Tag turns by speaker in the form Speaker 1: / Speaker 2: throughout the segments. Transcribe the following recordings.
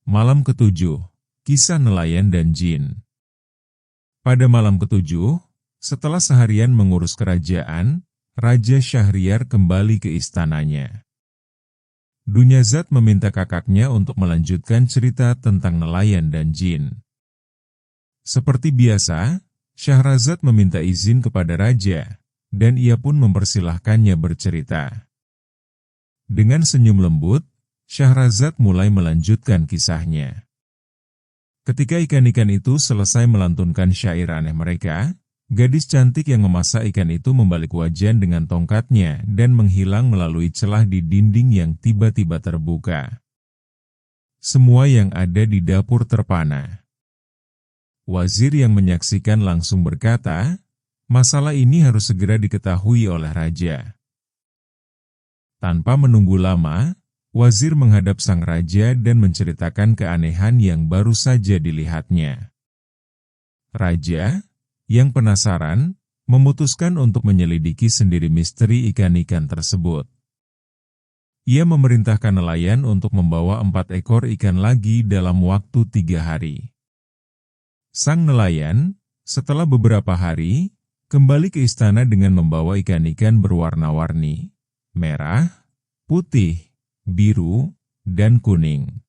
Speaker 1: Malam ketujuh, kisah nelayan dan jin. Pada malam ketujuh, setelah seharian mengurus kerajaan, Raja Syahriar kembali ke istananya. Dunyazad meminta kakaknya untuk melanjutkan cerita tentang nelayan dan jin. Seperti biasa, Syahrazad meminta izin kepada raja, dan ia pun mempersilahkannya bercerita. Dengan senyum lembut, Syahrazad mulai melanjutkan kisahnya. Ketika ikan-ikan itu selesai melantunkan syair aneh mereka, gadis cantik yang memasak ikan itu membalik wajan dengan tongkatnya dan menghilang melalui celah di dinding yang tiba-tiba terbuka. Semua yang ada di dapur terpana. Wazir yang menyaksikan langsung berkata, masalah ini harus segera diketahui oleh raja. Tanpa menunggu lama, Wazir menghadap sang raja dan menceritakan keanehan yang baru saja dilihatnya. Raja, yang penasaran, memutuskan untuk menyelidiki sendiri misteri ikan-ikan tersebut. Ia memerintahkan nelayan untuk membawa 4 ekor ikan lagi dalam waktu 3 hari. Sang nelayan, setelah beberapa hari, kembali ke istana dengan membawa ikan-ikan berwarna-warni, merah, putih, biru, dan kuning.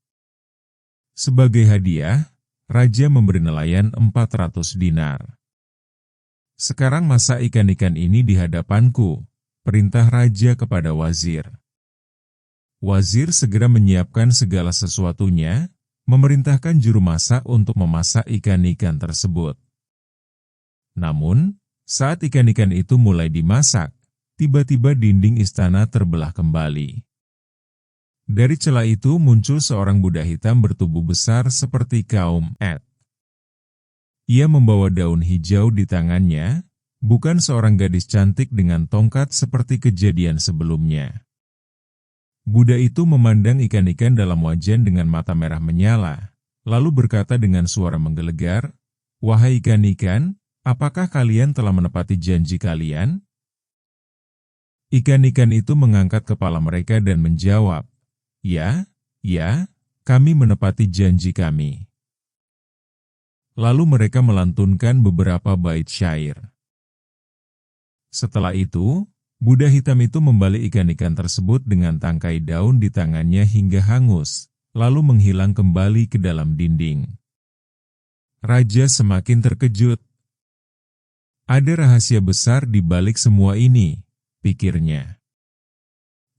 Speaker 1: Sebagai hadiah, raja memberi nelayan 400 dinar. Sekarang masak ikan-ikan ini di hadapanku, perintah raja kepada wazir. Wazir segera menyiapkan segala sesuatunya, memerintahkan juru masak untuk memasak ikan-ikan tersebut. Namun, saat ikan-ikan itu mulai dimasak, tiba-tiba dinding istana terbelah kembali. Dari celah itu muncul seorang budak hitam bertubuh besar seperti kaum Et. Ia membawa daun hijau di tangannya, bukan seorang gadis cantik dengan tongkat seperti kejadian sebelumnya. Budak itu memandang ikan-ikan dalam wajan dengan mata merah menyala, lalu berkata dengan suara menggelegar, "Wahai ikan-ikan, apakah kalian telah menepati janji kalian?" Ikan-ikan itu mengangkat kepala mereka dan menjawab, "Ya, kami menepati janji kami." Lalu mereka melantunkan beberapa bait syair. Setelah itu, budak hitam itu membalik ikan-ikan tersebut dengan tangkai daun di tangannya hingga hangus, lalu menghilang kembali ke dalam dinding. Raja semakin terkejut. Ada rahasia besar di balik semua ini, pikirnya.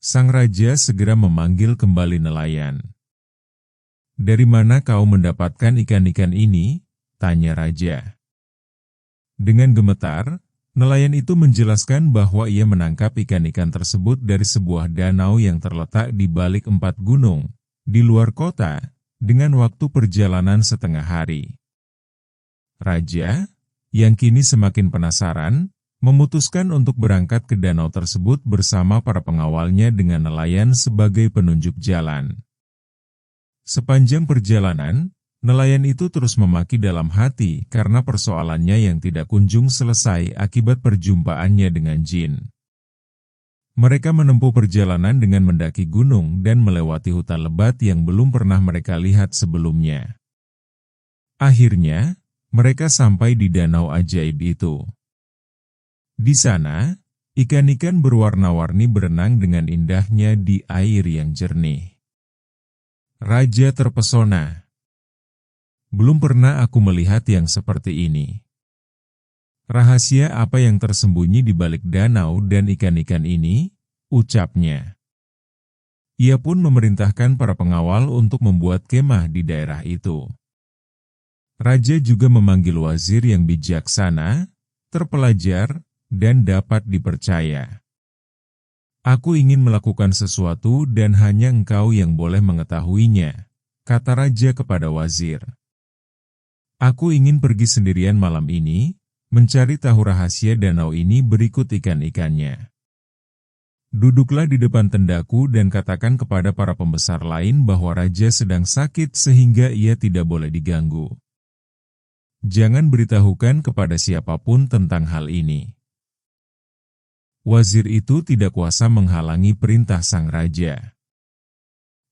Speaker 1: Sang raja segera memanggil kembali nelayan. "Dari mana kau mendapatkan ikan-ikan ini?" tanya raja. Dengan gemetar, nelayan itu menjelaskan bahwa ia menangkap ikan-ikan tersebut dari sebuah danau yang terletak di balik 4 gunung, di luar kota, dengan waktu perjalanan setengah hari. Raja, yang kini semakin penasaran, memutuskan untuk berangkat ke danau tersebut bersama para pengawalnya dengan nelayan sebagai penunjuk jalan. Sepanjang perjalanan, nelayan itu terus memaki dalam hati karena persoalannya yang tidak kunjung selesai akibat perjumpaannya dengan jin. Mereka menempuh perjalanan dengan mendaki gunung dan melewati hutan lebat yang belum pernah mereka lihat sebelumnya. Akhirnya, mereka sampai di danau ajaib itu. Di sana, ikan-ikan berwarna-warni berenang dengan indahnya di air yang jernih. Raja terpesona. Belum pernah aku melihat yang seperti ini. Rahasia apa yang tersembunyi di balik danau dan ikan-ikan ini? Ucapnya. Ia pun memerintahkan para pengawal untuk membuat kemah di daerah itu. Raja juga memanggil wazir yang bijaksana, terpelajar, dan dapat dipercaya. "Aku ingin melakukan sesuatu dan hanya engkau yang boleh mengetahuinya," kata raja kepada wazir. "Aku ingin pergi sendirian malam ini, mencari tahu rahasia danau ini berikut ikan-ikannya. Duduklah di depan tendaku dan katakan kepada para pembesar lain bahwa raja sedang sakit sehingga ia tidak boleh diganggu. Jangan beritahukan kepada siapapun tentang hal ini." Wazir itu tidak kuasa menghalangi perintah sang raja.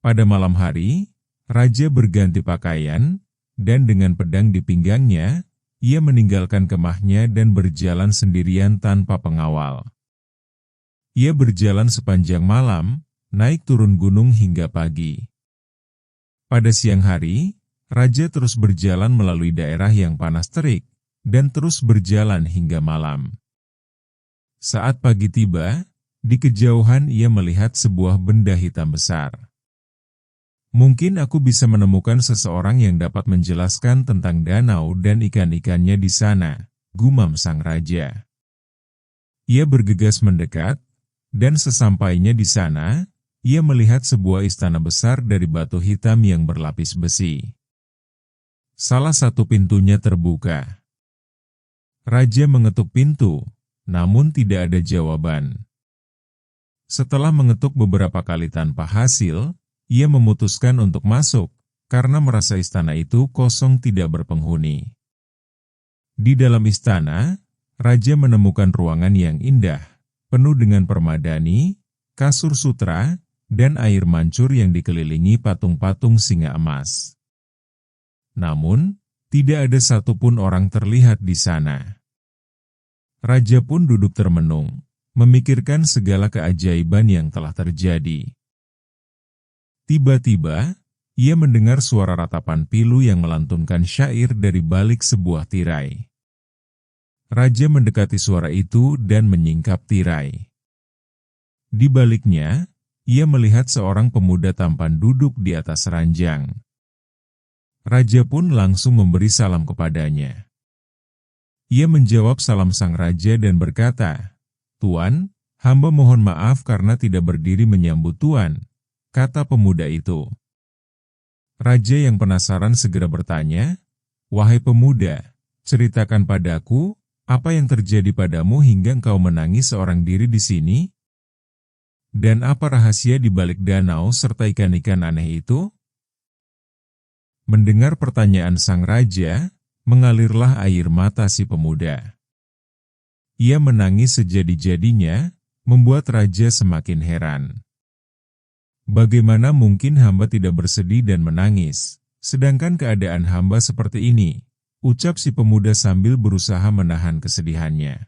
Speaker 1: Pada malam hari, Raja berganti pakaian, dan dengan pedang di pinggangnya, ia meninggalkan kemahnya dan berjalan sendirian tanpa pengawal. Ia berjalan sepanjang malam, naik turun gunung hingga pagi. Pada siang hari, raja terus berjalan melalui daerah yang panas terik, dan terus berjalan hingga malam. Saat pagi tiba, di kejauhan ia melihat sebuah benda hitam besar. Mungkin aku bisa menemukan seseorang yang dapat menjelaskan tentang danau dan ikan-ikannya di sana, gumam sang raja. Ia bergegas mendekat, dan sesampainya di sana, ia melihat sebuah istana besar dari batu hitam yang berlapis besi. Salah satu pintunya terbuka. Raja mengetuk pintu, namun tidak ada jawaban. Setelah mengetuk beberapa kali tanpa hasil, ia memutuskan untuk masuk, karena merasa istana itu kosong tidak berpenghuni. Di dalam istana, raja menemukan ruangan yang indah, penuh dengan permadani, kasur sutra, dan air mancur yang dikelilingi patung-patung singa emas. Namun, tidak ada satupun orang terlihat di sana. Raja pun duduk termenung, memikirkan segala keajaiban yang telah terjadi. Tiba-tiba, ia mendengar suara ratapan pilu yang melantunkan syair dari balik sebuah tirai. Raja mendekati suara itu dan menyingkap tirai. Di baliknya, ia melihat seorang pemuda tampan duduk di atas ranjang. Raja pun langsung memberi salam kepadanya. Ia menjawab salam sang raja dan berkata, "Tuan, hamba mohon maaf karena tidak berdiri menyambut Tuan," kata pemuda itu. Raja yang penasaran segera bertanya, "Wahai pemuda, ceritakan padaku, apa yang terjadi padamu hingga engkau menangis seorang diri di sini? Dan apa rahasia di balik danau serta ikan-ikan aneh itu?" Mendengar pertanyaan sang raja, mengalirlah air mata si pemuda. Ia menangis sejadi-jadinya, membuat raja semakin heran. "Bagaimana mungkin hamba tidak bersedih dan menangis, sedangkan keadaan hamba seperti ini?" ucap si pemuda sambil berusaha menahan kesedihannya.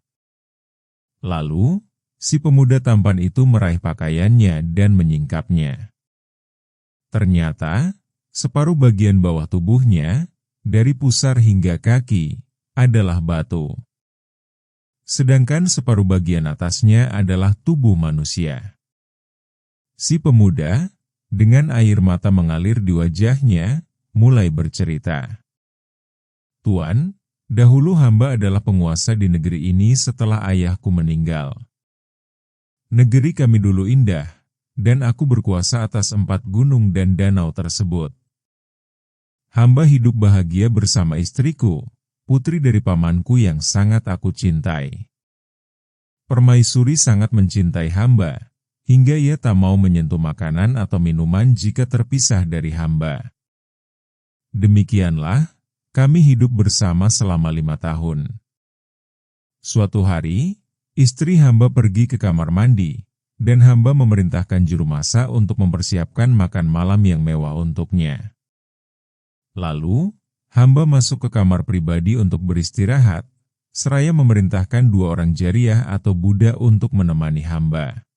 Speaker 1: Lalu, si pemuda tampan itu meraih pakaiannya dan menyingkapnya. Ternyata, separuh bagian bawah tubuhnya, dari pusar hingga kaki, adalah batu. Sedangkan separuh bagian atasnya adalah tubuh manusia. Si pemuda, dengan air mata mengalir di wajahnya, mulai bercerita. "Tuan, dahulu hamba adalah penguasa di negeri ini setelah ayahku meninggal. Negeri kami dulu indah, dan aku berkuasa atas 4 gunung dan danau tersebut. Hamba hidup bahagia bersama istriku, putri dari pamanku yang sangat aku cintai. Permaisuri sangat mencintai hamba, hingga ia tak mau menyentuh makanan atau minuman jika terpisah dari hamba. Demikianlah, kami hidup bersama selama 5 tahun. Suatu hari, istri hamba pergi ke kamar mandi, dan hamba memerintahkan juru masak untuk mempersiapkan makan malam yang mewah untuknya. Lalu, hamba masuk ke kamar pribadi untuk beristirahat, seraya memerintahkan 2 orang jariyah atau budak untuk menemani hamba.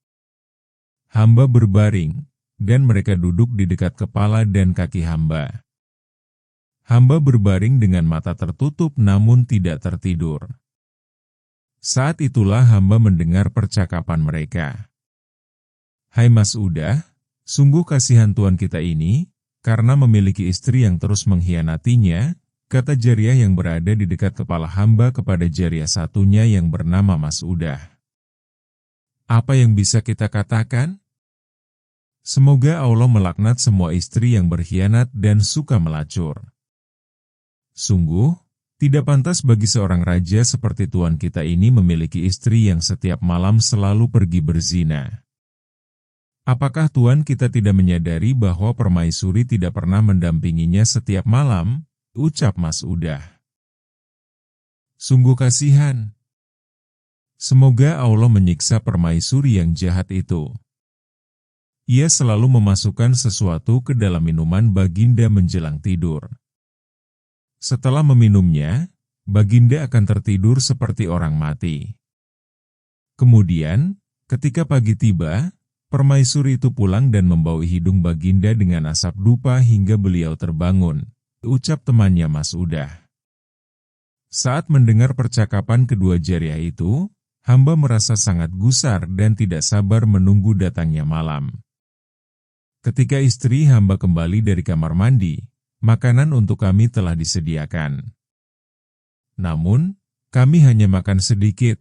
Speaker 1: Hamba berbaring, dan mereka duduk di dekat kepala dan kaki hamba. Hamba berbaring dengan mata tertutup namun tidak tertidur. Saat itulah hamba mendengar percakapan mereka. "Hai Mas Udah, sungguh kasihan tuan kita ini, karena memiliki istri yang terus mengkhianatinya," kata jariyah yang berada di dekat kepala hamba kepada jariyah satunya yang bernama Mas Udah. "Apa yang bisa kita katakan? Semoga Allah melaknat semua istri yang berkhianat dan suka melacur. Sungguh, tidak pantas bagi seorang raja seperti tuan kita ini memiliki istri yang setiap malam selalu pergi berzina. Apakah tuan kita tidak menyadari bahwa permaisuri tidak pernah mendampinginya setiap malam?" ucap Mas Udah. "Sungguh kasihan. Semoga Allah menyiksa permaisuri yang jahat itu." Ia selalu memasukkan sesuatu ke dalam minuman Baginda menjelang tidur. Setelah meminumnya, Baginda akan tertidur seperti orang mati. Kemudian, ketika pagi tiba, permaisuri itu pulang dan membawa hidung Baginda dengan asap dupa hingga beliau terbangun, ucap temannya Mas Udah. Saat mendengar percakapan kedua jariah itu, hamba merasa sangat gusar dan tidak sabar menunggu datangnya malam. Ketika istri hamba kembali dari kamar mandi, makanan untuk kami telah disediakan. Namun, kami hanya makan sedikit.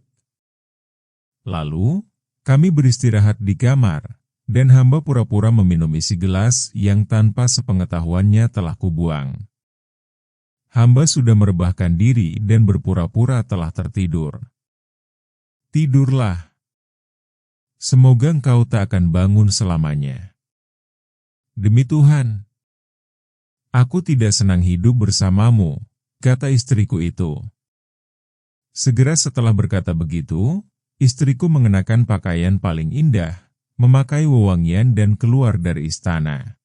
Speaker 1: Lalu, kami beristirahat di kamar, dan hamba pura-pura meminum isi gelas yang tanpa sepengetahuannya telah kubuang. Hamba sudah merebahkan diri dan berpura-pura telah tertidur. Tidurlah. Semoga engkau tak akan bangun selamanya. Demi Tuhan, aku tidak senang hidup bersamamu, kata istriku itu. Segera setelah berkata begitu, istriku mengenakan pakaian paling indah, memakai wewangian dan keluar dari istana.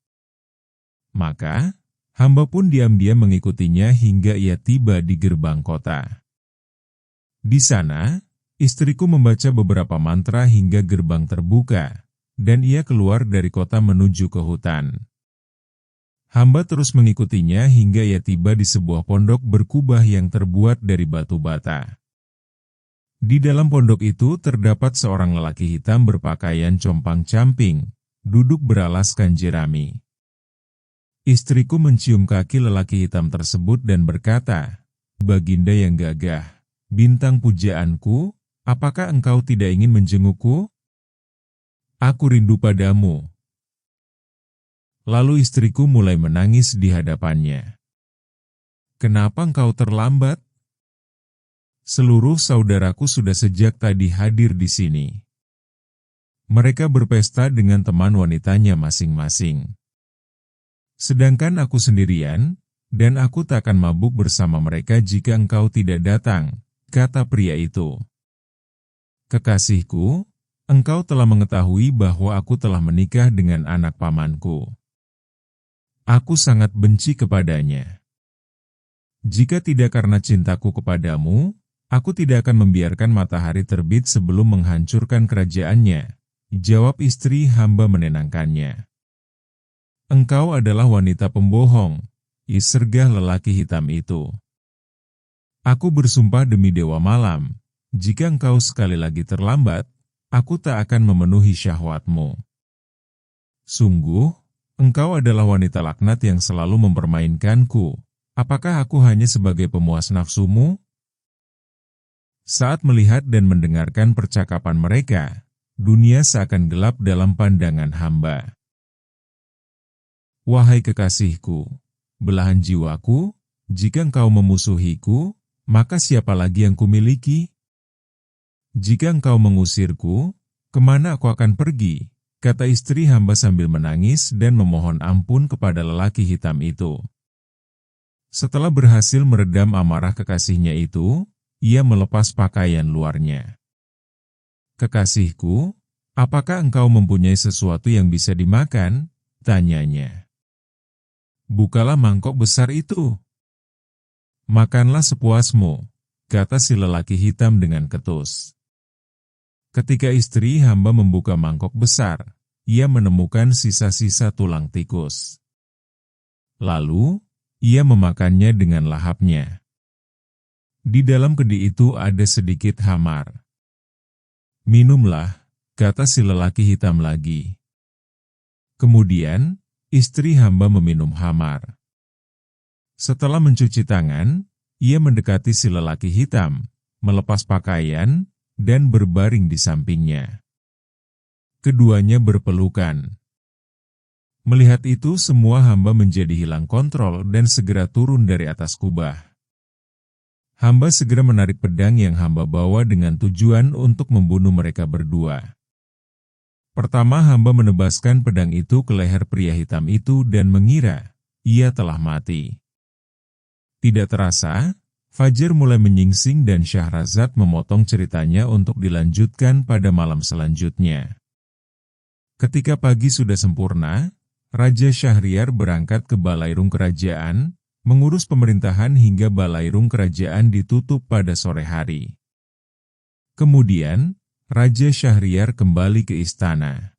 Speaker 1: Maka, hamba pun diam-diam mengikutinya hingga ia tiba di gerbang kota. Di sana, istriku membaca beberapa mantra hingga gerbang terbuka, dan ia keluar dari kota menuju ke hutan. Hamba terus mengikutinya hingga ia tiba di sebuah pondok berkubah yang terbuat dari batu bata. Di dalam pondok itu terdapat seorang lelaki hitam berpakaian compang-camping, duduk beralaskan jerami. Istriku mencium kaki lelaki hitam tersebut dan berkata, "Baginda yang gagah, bintang pujaanku, apakah engkau tidak ingin menjengukku? Aku rindu padamu." Lalu istriku mulai menangis di hadapannya. "Kenapa engkau terlambat? Seluruh saudaraku sudah sejak tadi hadir di sini. Mereka berpesta dengan teman wanitanya masing-masing. Sedangkan aku sendirian, dan aku tak akan mabuk bersama mereka jika engkau tidak datang," kata pria itu. "Kekasihku, engkau telah mengetahui bahwa aku telah menikah dengan anak pamanku. Aku sangat benci kepadanya. Jika tidak karena cintaku kepadamu, aku tidak akan membiarkan matahari terbit sebelum menghancurkan kerajaannya," jawab istri hamba menenangkannya. "Engkau adalah wanita pembohong," isergah lelaki hitam itu. "Aku bersumpah demi Dewa Malam, jika engkau sekali lagi terlambat, aku tak akan memenuhi syahwatmu. Sungguh, engkau adalah wanita laknat yang selalu mempermainkanku. Apakah aku hanya sebagai pemuas nafsumu?" Saat melihat dan mendengarkan percakapan mereka, dunia seakan gelap dalam pandangan hamba. "Wahai kekasihku, belahan jiwaku, jika engkau memusuhiku, maka siapa lagi yang kumiliki? Jika engkau mengusirku, kemana aku akan pergi?" kata istri hamba sambil menangis dan memohon ampun kepada lelaki hitam itu. Setelah berhasil meredam amarah kekasihnya itu, ia melepas pakaian luarnya. "Kekasihku, apakah engkau mempunyai sesuatu yang bisa dimakan?" tanyanya. "Bukalah mangkok besar itu." "Makanlah sepuasmu," kata si lelaki hitam dengan ketus. Ketika istri hamba membuka mangkok besar, ia menemukan sisa-sisa tulang tikus. Lalu, ia memakannya dengan lahapnya. Di dalam kendi itu ada sedikit hamar. "Minumlah," kata si lelaki hitam lagi. Kemudian, istri hamba meminum hamar. Setelah mencuci tangan, ia mendekati si lelaki hitam, melepas pakaian, dan berbaring di sampingnya. Keduanya berpelukan. Melihat itu semua hamba menjadi hilang kontrol dan segera turun dari atas kubah. Hamba segera menarik pedang yang hamba bawa dengan tujuan untuk membunuh mereka berdua. Pertama hamba menebaskan pedang itu ke leher pria hitam itu dan mengira ia telah mati. Tidak terasa, fajar mulai menyingsing dan Syahrazad memotong ceritanya untuk dilanjutkan pada malam selanjutnya. Ketika pagi sudah sempurna, Raja Syahriar berangkat ke Balairung Kerajaan, mengurus pemerintahan hingga Balairung Kerajaan ditutup pada sore hari. Kemudian, Raja Syahriar kembali ke istana.